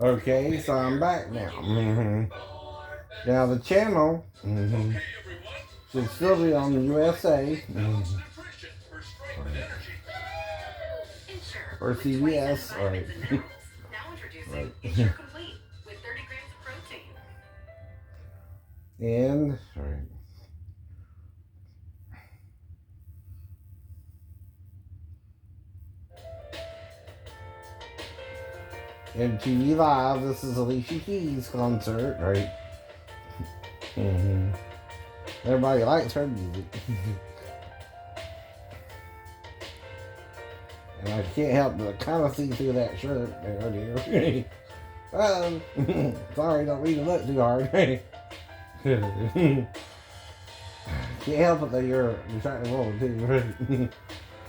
Okay, so I'm back now. Now the channel should still be on the USA or CBS. Right. Right. And right. MTV Live. This is Alicia Keys' concert, right? Everybody likes her music. And I can't help but kind of see through that shirt there, dear. Sorry, don't mean to look too hard. Can't help it that you're attractive woman too.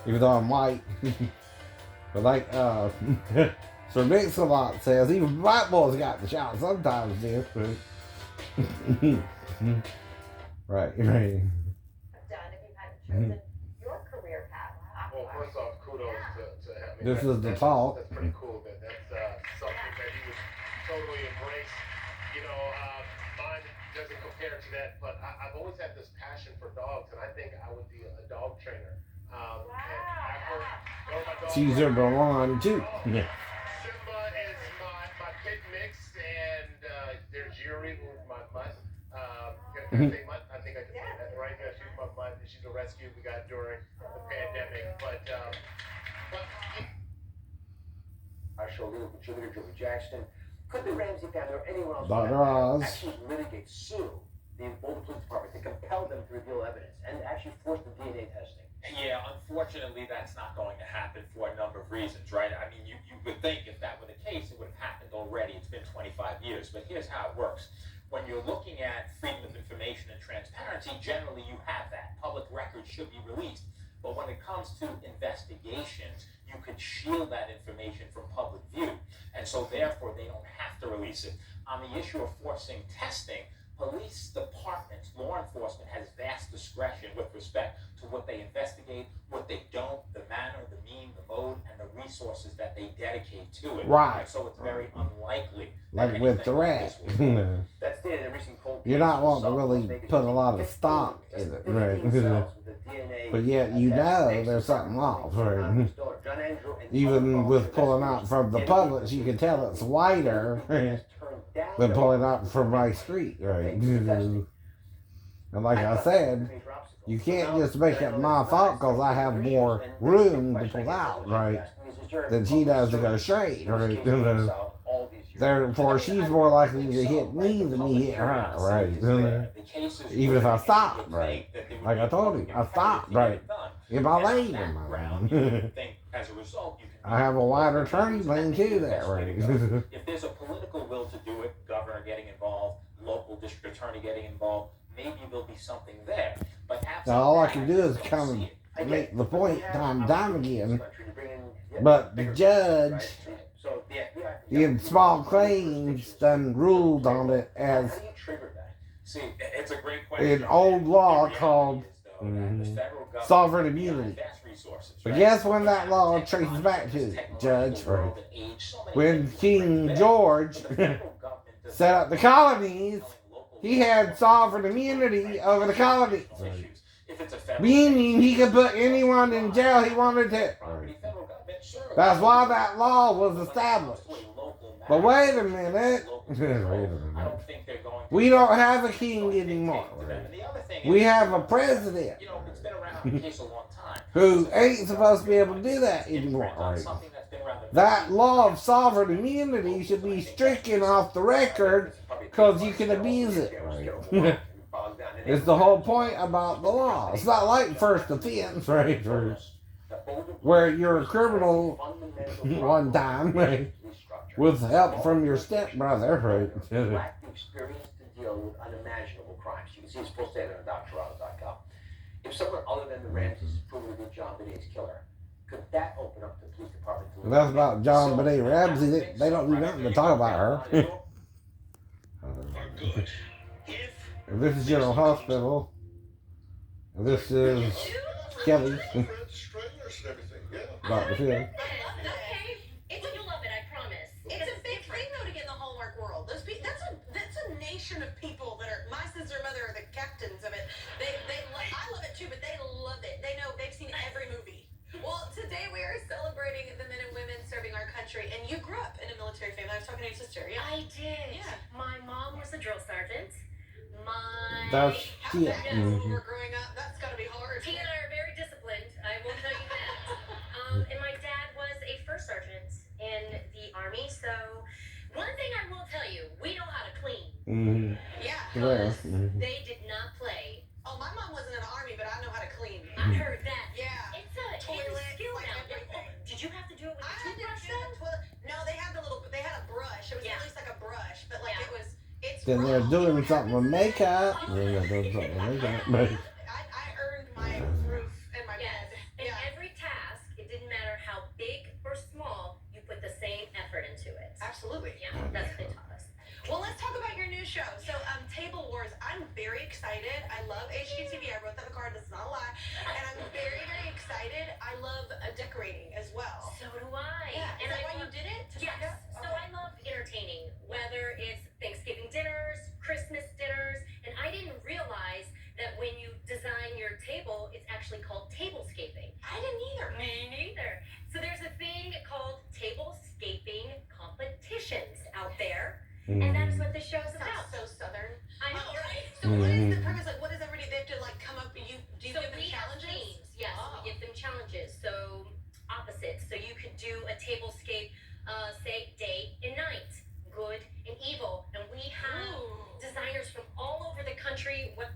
Even though I'm white. But like Sir Mix-a-Lot says, even white boys got the shout sometimes, dear. Right. Well, first off, kudos to him. This is the talk. That's pretty cool. That's something that he would totally embrace. You know, mine doesn't compare to that, but I've always had this passion for dogs, and I think I would be a dog trainer. Caesar Milan too. Yeah. Simba is my pit mix, and there's Yuri, who's my mutt. Can I say mutt? I think I can say that right. She's my mutt. She's a rescue we got during the pandemic. But our show leader contributor Joey Jackson. Could the Ramsey family or anyone else Dr. Oz actually litigate, sue the Boulder Police Department to compel them to reveal evidence and actually force the DNA testing? Yeah, unfortunately, that's not going to happen for a number of reasons, right? I mean, you would think if that were the case, it would have happened already. It's been 25 years. But here's how it works. When you're looking at freedom of information and transparency, generally you have that. Public records should be released. But when it comes to investigations, you could shield that information from public view. And so therefore, they don't have to release it. On the issue of forcing testing, police departments, law enforcement has vast discretion with respect to what they investigate, what they don't, the manner, the mean, the mode, and the resources that they dedicate to it. Right. And so it's very unlikely. like with the rat. That's the recent cold You're not wanting to really put a lot of stock in it, right? But yet you know there's something off, right? Even with pulling out from the Publix, you can tell it's whiter than pulling out from my street, right? And like I said, you can't just make it my fault because I have more room to pull out, right? Than she does to go straight, right? Therefore, she's more likely to hit me than me hit her, right? Even if I stop, right? Like I told you, I stopped, right? In my lane, I have a wider turning lane too, that right? If there's a political will to do it, governor getting involved, local district attorney getting involved, maybe there'll be something there. But now all I can do is come and make the point time and time again. But the judge in small claims done ruled on it as an old law called sovereign immunity. But guess when that law traces back to, Judge? When King George set up the colonies, he had sovereign immunity over the colonies. Meaning he could put anyone in jail he wanted to. That's why that law was established. But wait a minute. We don't have a king anymore. We have a president who ain't supposed to be able to do that anymore. That law of sovereign immunity should be stricken off the record because you can abuse it. It's the whole point about the law. It's not like first offense, right? Where you're a criminal one time, right? With help from your stepbrother, right? Experience to deal with unimaginable crimes. You can see his full statement on drauto.com. If someone other than the Ramseys is proven to be John Benet's killer, could that open up the police department to that's about John Benet Ramsey. They don't do nothing to talk about her. If this is General Hospital, and this is Kelly, Dr. Phil. It's you'll love it, I promise. It's a big thing though to get the grew up in a military family. I was talking to your sister. Yeah. I did. Yeah. My mom was a drill sergeant. My That's How yeah. that goes when we're growing up, that's gotta be hard. He and I are very disciplined. I will tell you that. And my dad was a first sergeant in the Army. So one thing I will tell you, we know how to clean. Mm-hmm. Yeah. Yeah. They did not play. Oh, my mom wasn't in the Army, but I know how to clean. I heard that. Yeah. It's a Toilet, skill like now. everything. Did you have to do it with I a had to toothbrush do the though? toilet. No, they had a brush. It was Yeah. at least like a brush, but like Yeah. it's Then raw. they're You know doing what something with happens is- makeup. They're doing something with makeup. But I earned my roof and my Yes. bed. And Yeah. every task, it didn't matter how big or small, you put the same effort into it. Absolutely. Yeah, that's what they taught us. Well, let's talk about your new show. So, Table Wars. I'm very excited. I love HGTV. I wrote that on a card. That's not a lie. And I'm very, very excited. I love decorating as well. So do I. Yeah. And Is that I why you love- did it? To Yes. find out? So Okay. I love entertaining, whether it's Thanksgiving dinners, Christmas dinners, and I didn't realize that when you design your table, it's actually called tablescaping. I didn't either. Me neither. So there's a thing called tablescaping competitions out there, and that's what the show's about. Sounds so southern. I know, right? So what is the premise? Like, what is everybody? They have to like come up. Do you So give them we have challenges? themes. Yes, Oh. we give them challenges. So opposites. So you could do a tablescape, say day and night, good and evil, and we have Ooh. designers from all over the country. What?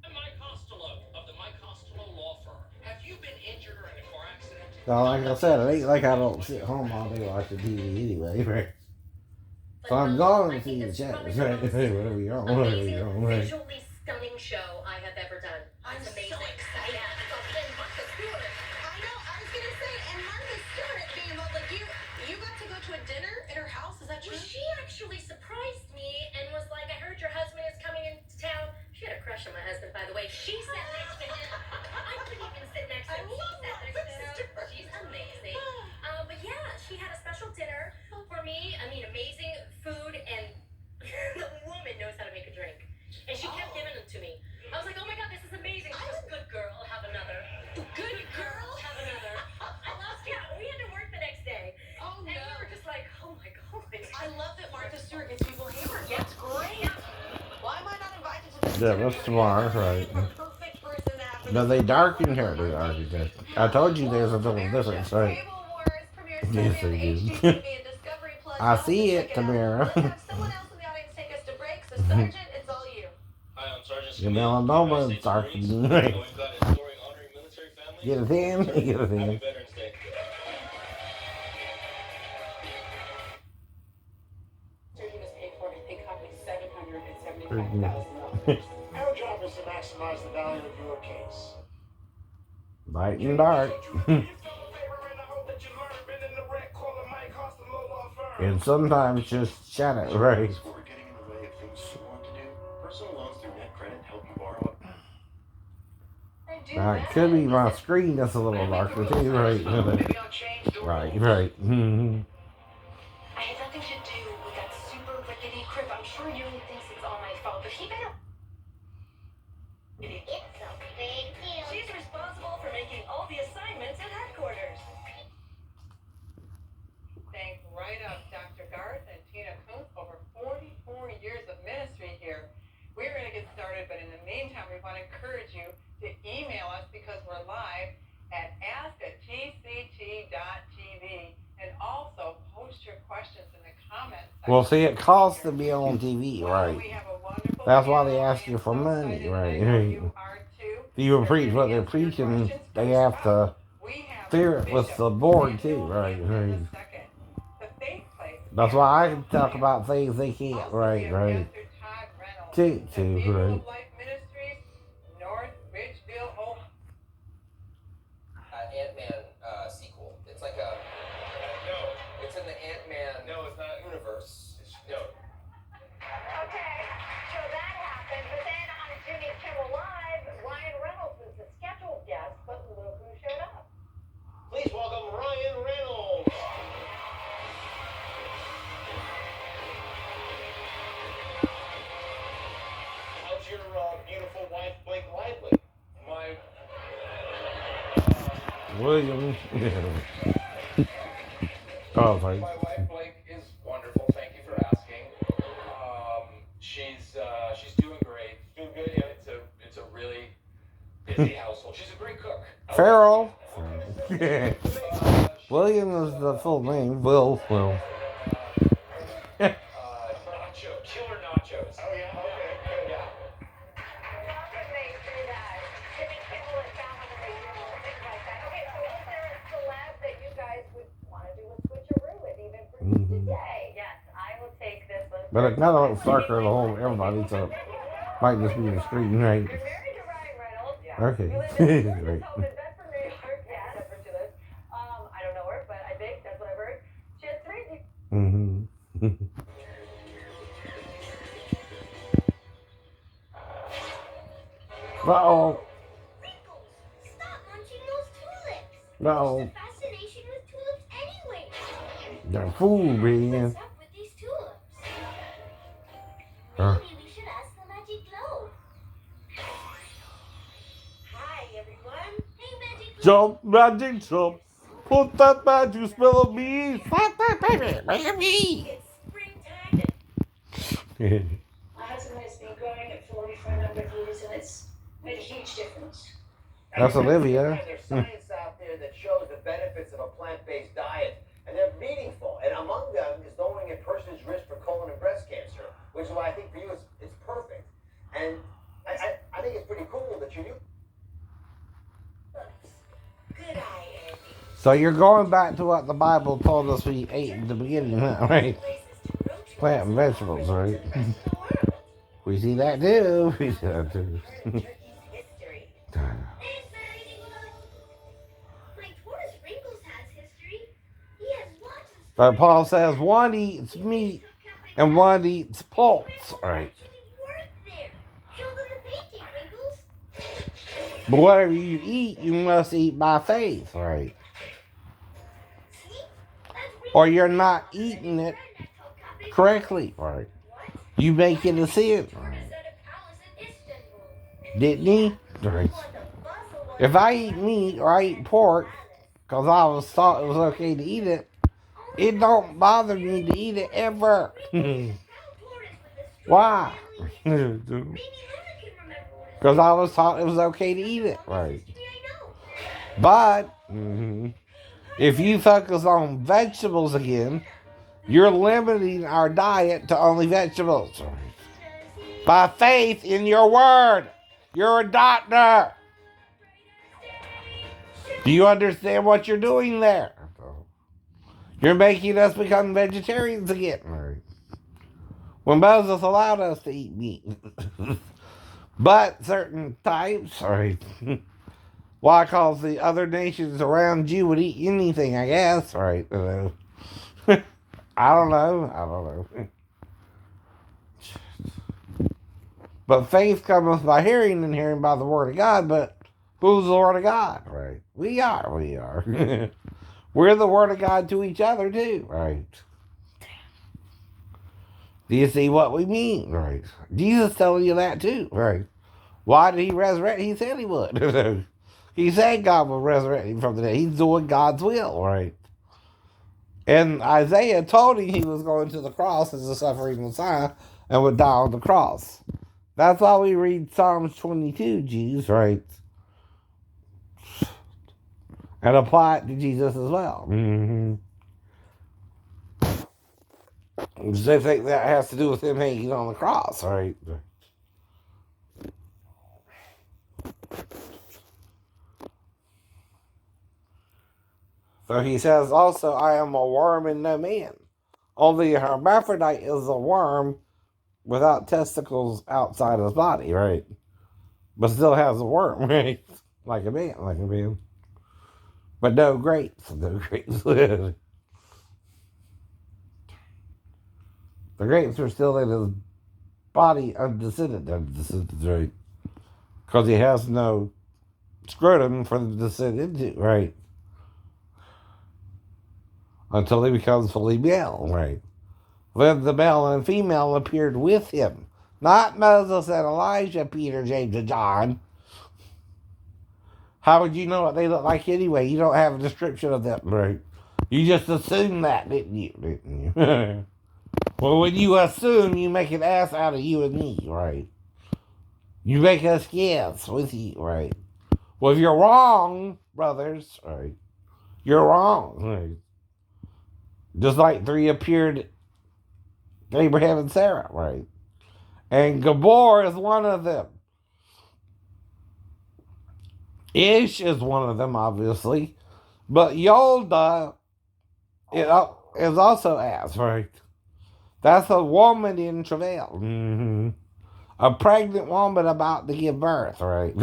I'm Mike Costello of the Mike Costello Law Firm. Have you been injured or in a car accident? well, like I said, it ain't like I don't sit home all day watching TV anyway, right? So I'm going to see the channels, right? Whatever you're on, whatever Amazing, you're on, right? visually stunning show I have ever done. I'm It's so amazing. excited. Yeah. And Martha Stewart. I know. I was gonna say, and Martha Stewart being involved. Like you got to go to a dinner at her house. Is that true? Well, she actually surprised me and was like, I heard your husband is coming into town. She had a crush on my husband, by the way. She sat next to him. I couldn't even sit next to him. She love sat Martha next to him. Stewart. She's amazing. But yeah, she had a special dinner for me. I mean, amazing food, and the woman knows how to make a drink. And she kept giving them to me. I was like, oh my god, this is amazing. She goes, good girl, have another. Good girl. Have another. I lost count. We had to work the next day. Oh And we no. were just like, oh my god. I love that Martha Stewart gets people hammered. Yeah. That's great. Why am I not invited to this? Yeah, dinner? that's smart, right? I'm the perfect person to have for No, this they darken dinner. her, the architect. I told you there's a little difference, right? Table Wars premieres Yes, Sunday they on do. HGTV and Discovery Plus. I Y'all see should it, check out. Tamara. Let's have someone else in the audience take us to break. So, Sergeant, it's all you. Hi, I'm Sergeant Your Scamillo, melanoma United is States darkening, Marines. right? We've got a story honoring military families. Get it in, get it in. Happy Veterans Day. Surgeon is paid for, it cost me $775,000. Our job is to maximize the value of your case. Light and dark. And sometimes just shut it, right? Before getting in the way of things you want to do, personal loans through NetCredit help you borrow. Now, it could be my screen that's a little darker too, right? Maybe I'll change the Right, rules. right. Mhm. I had nothing to do with that super rickety crib. I'm sure you thinks it's all my fault, but he better. It's a big deal. She's responsible for making all the assignments at headquarters. Thank right up Dr. Garth and Tina Kuntz, over 44 years of ministry here. We're going to get started, but in the meantime, we want to encourage you to email us because we're live at ask@tct.tv, and also post your questions in the comments section. Well, see, it costs to be on TV, Well, right? we have a wonderful That's why they panel. ask I you am for so money, excited, right? and I know you are too. If you We're preach gonna what they're answer your preaching, questions. they have to We have clear it with Bishop the board too, Samuel right? Hampton Right. II, the Faith Place. That's why I can talk about things they can't, Also, right, we have right. Pastor Todd Reynolds Too, at too, View right. of Life Ministries, North Ridgeville, Ohio. Ant-Man sequel. It's like a. No, It's in the Ant-Man no, it's not. universe. No. Okay, so that happened. But then on Jimmy Kimmel Live, Ryan Reynolds was the scheduled guest, but look who showed up. Please welcome Ryan Reynolds. How's your beautiful wife, Blake Lively? My. William. Oh, right. My wife Blake is wonderful. Thank you for asking. She's doing great. Doing good. Yeah, it's a really busy household. She's a great cook. Farrell. Uh, William is the full name. Will. nacho, killer nachos. Oh, yeah? Okay. Yeah. I love when they do that. Jimmy Kimmel and Fallon and they do things like that. Okay, so is there a celeb that you guys would want to do a switcheroo with even for today? Yes, I will take this one. But it kind of looks darker to hold everybody, so might just be the screen, right? You're married to Ryan Reynolds. Yeah. Okay. You live in a gorgeous Right. home in Bedford, New York. Yeah, that's where she lives. I don't know her, but I think that's what I've heard. She has 3. Mm-hmm. Uh-oh. Wrinkles, stop munching those tulips. Uh-oh. What's the fascination with tulips anyway? They're fool, man. What's up with these tulips? Huh. Maybe we should ask the magic globe. Hi, everyone. Hey, magic globe. Jump, magic jump. Put that magic spell on me. Fuck that baby, baby. It's springtime. My husband has been growing it for me for a number of years, and it's made a huge difference. That's Olivia. There's science out there that shows the benefits of a plant-based diet, and they're meaningful. And among them is lowering a person's risk for colon and breast cancer, which is why I think for you it's perfect. And I think it's pretty cool that you do. Good eye, Andy. So you're going back to what the Bible told us we ate in the beginning, huh? Right? Places to grow tulips. Plant and vegetables, right? The rest of the world. We see that too. We see that too. Turkey's history. Thanks, Mary Nicola. Like Taurus Wrinkles has history. He has lots of But Paul says one eats meat and one eats plants, right? actually work there. Show them the painting, Wrinkles. But whatever you eat, you must eat by faith, right? See? That's Wrinkles. Or you're not eating it correctly, right? You make it a sin, right? Didn't he? Right. If I eat meat or I eat pork, because I was thought it was okay to eat it, it don't bother me to eat it ever. Why? Because I was taught it was okay to eat it, right? But if you focus on vegetables again, you're limiting our diet to only vegetables. Right? By faith in your word. You're a doctor. Do you understand what you're doing there? You're making us become vegetarians again. Right? When Moses allowed us to eat meat. But certain types, right? Why? Because the other nations around you would eat anything, I guess, right? I don't know. But faith cometh by hearing, and hearing by the word of God. But who's the word of God, right? We are. We're the word of God to each other too, right? Do you see what we mean, right? Jesus telling you that too, right? Why did he resurrect? He said he would. He said God will resurrect him from the dead. He's doing God's will, right? And Isaiah told him he was going to the cross as a suffering Messiah and would die on the cross. That's why we read Psalms 22, Jews, right? And apply it to Jesus as well. They think that has to do with him hanging on the cross, right? So he says also, I am a worm and no man. Only a hermaphrodite is a worm without testicles outside his body, right? But still has a worm, right? Like a man. But no grapes. The grapes are still in his body undescended, right? Because he has no scrotum for them to descend into, right? Until he becomes fully male, right? Then the male and female appeared with him. Not Moses and Elijah, Peter, James, and John. How would you know what they look like anyway? You don't have a description of them, right? You just assumed that, didn't you? Well, when you assume, you make an ass out of you and me, right? You make us guess with you, right? Well, if you're wrong, brothers, right? You're wrong, right? Just like 3 appeared to Abraham and Sarah, right? And Gabor is one of them. Ish is one of them, obviously. But Yolda is also ass, right? That's a woman in travail. Mm-hmm. A pregnant woman about to give birth, right?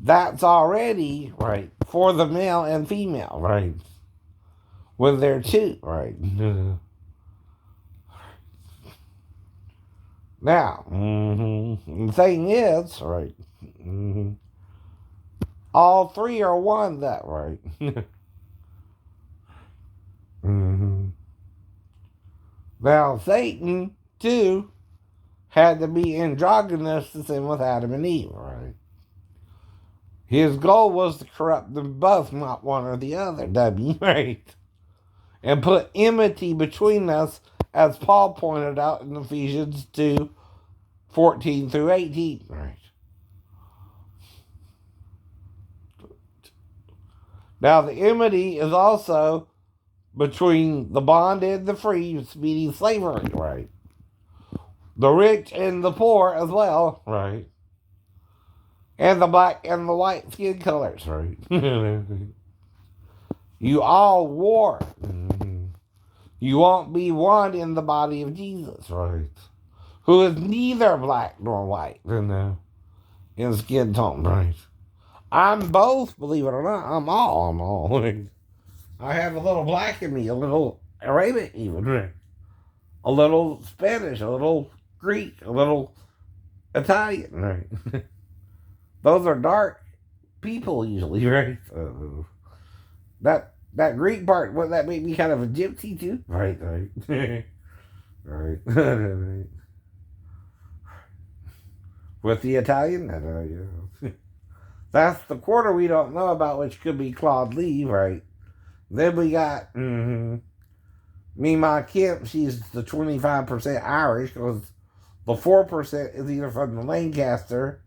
That's already, right, for the male and female, right? When they're two, right? Now, the thing is, right, all 3 are one, that, right? Now, Satan, too, had to be androgynous to sin with Adam and Eve, right? His goal was to corrupt them both, not one or the other, right? And put enmity between us, as Paul pointed out in Ephesians 2, 14 through 18, right? Now, the enmity is also between the bond and the free, meaning slavery, right? The rich and the poor as well, right? And the black and the white skin colors, right? You all war. You won't be one in the body of Jesus, right? Who is neither black nor white in skin tone, right? I'm both, believe it or not. I'm all. I have a little black in me, a little Arabic even, right? A little Spanish, a little Greek, a little Italian, right? Those are dark people usually, right? That Greek part, wouldn't that make me kind of a gypsy too? Right. Right. With the Italian? Yeah. That's the quarter we don't know about, which could be Claude Lee, right? Then we got Mima Kemp. She's the 25% Irish, because the 4% is either from the Lancaster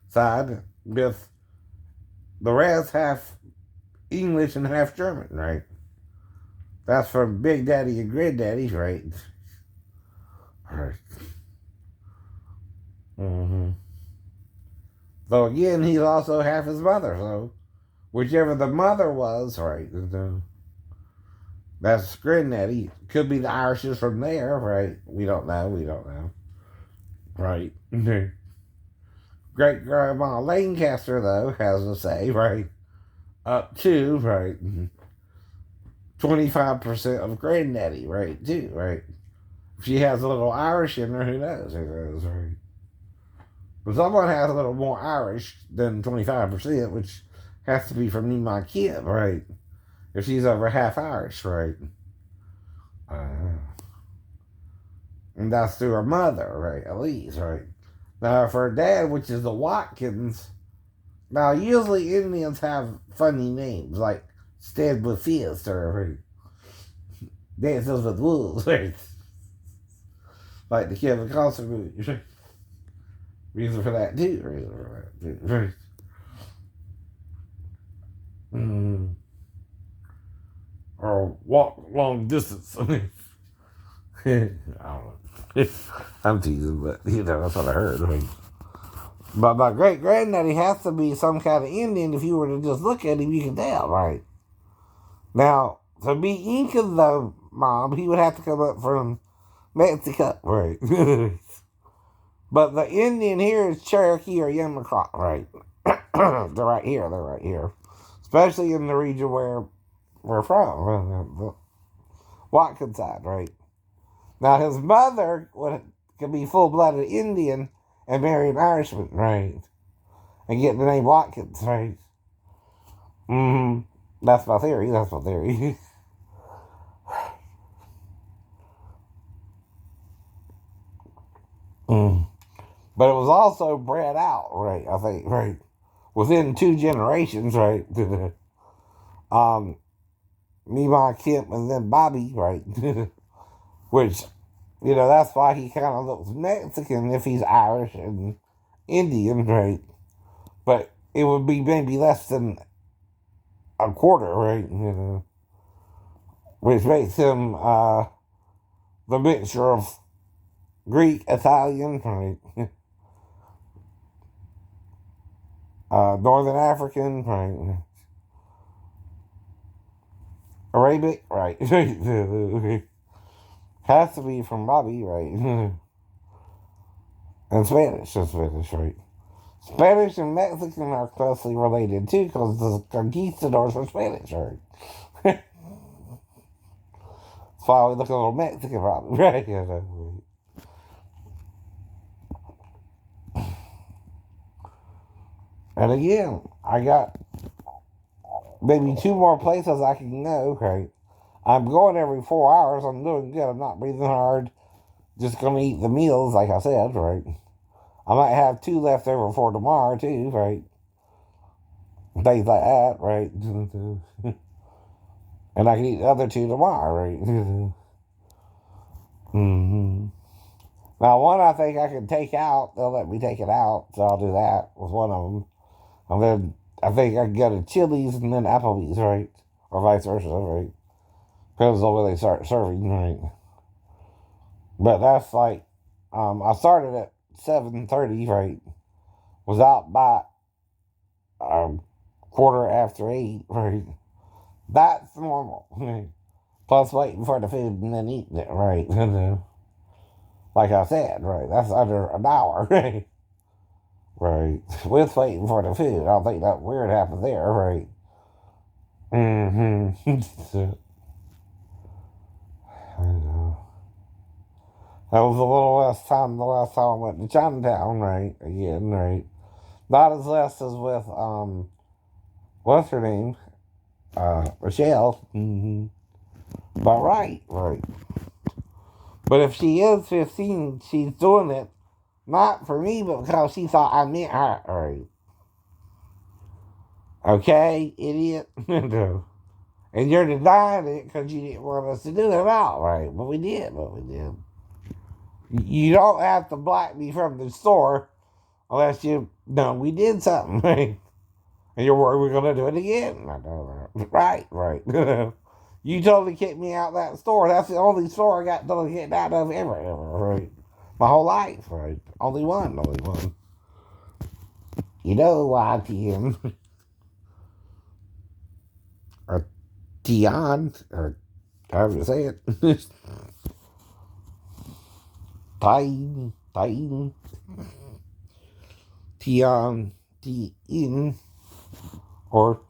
side, with the rest half English and half German, right? That's from Big Daddy and Granddaddy, right? Right. So again, he's also half his mother, so whichever the mother was, right? That's Granddaddy. Could be the Irishes from there, right? We don't know. Right. Great Grandma Lancaster, though, has a say, right? Up to, right, 25% of Granddaddy, right, too, right? If she has a little Irish in her, who knows, right? But someone has a little more Irish than 25%, which has to be from Nima Kid, right? If she's over half Irish, right? And that's through her mother, right, at least, right? Now, if her dad, which is the Watkins, now usually Indians have funny names, like Stand with Fist or Dances with Wolves, right? Like the Kevin Costner movie, right? Reason for that too, right? Or walk long distance. I don't know. I'm teasing, but that's what I heard. Right? But my great granddaddy has to be some kind of Indian. If you were to just look at him, you can tell, right? Now, to be Inca, though, Mom, he would have to come up from Mexico, right? But the Indian here is Cherokee or Yamacraw, right? They're right here. Especially in the region where we're from, the Watkins side, right? Now, his mother could be full-blooded Indian and marry an Irishman, right? And get the name Watkins, right? That's my theory. But it was also bred out, right? I think, right? Within 2 generations, right? Mima Kemp and then Bobby, right? Which, that's why he kind of looks Mexican if he's Irish and Indian, right? But it would be maybe less than a quarter, right? Which makes him the mixture of Greek, Italian, right? Northern African, right? Arabic, right? Has to be from Bobby, right? And Spanish, right? Spanish and Mexican are closely related too, because the conquistadors were Spanish, right? That's why we look a little Mexican, probably, right? And again, I got maybe 2 more places I can go, right? I'm going every 4 hours. I'm doing good. I'm not breathing hard. Just going to eat the meals, like I said, right? I might have 2 left over for tomorrow, too, right? Things like that, right? And I can eat the other 2 tomorrow, right? Now, one I think I can take out. They'll let me take it out, so I'll do that with one of them. And then I think I can go to Chili's and then Applebee's, right? Or vice versa, right? Depends on where they start serving, right? But that's like, I started at 7:30, right? Was out by 8:15, right? That's normal, right? Plus waiting for the food and then eating it, right? Like I said, right? That's under an hour, right? Right. With waiting for the food. I don't think that weird happened there, right? So, I know. That was a little less time the last time I went to Chinatown, right? Again, right? Not as less as with, what's her name? Rochelle. But right. But if she is 15, she's doing it not for me, but because she thought I meant her, right? Okay, idiot? And you're denying it because you didn't want us to do it all, right? But we did. You don't have to block me from the store unless you know we did something, right? And you're worried we're going to do it again. I know that. Right. You totally kicked me out of that store. That's the only store I got totally kicked out of ever, right? My whole life, right? Only one. You know why, Tim? Or Tion, or however you say it. Tion, Tien, or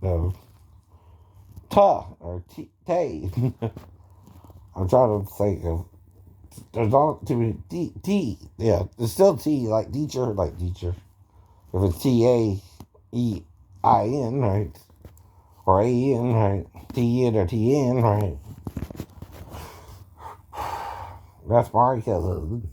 no. Or Tay. I'm trying to think of. There's not too many T. Yeah, there's still T, like teacher. If it's TAEIN, right? Or AN, right? TN or TN, right? That's my cousin.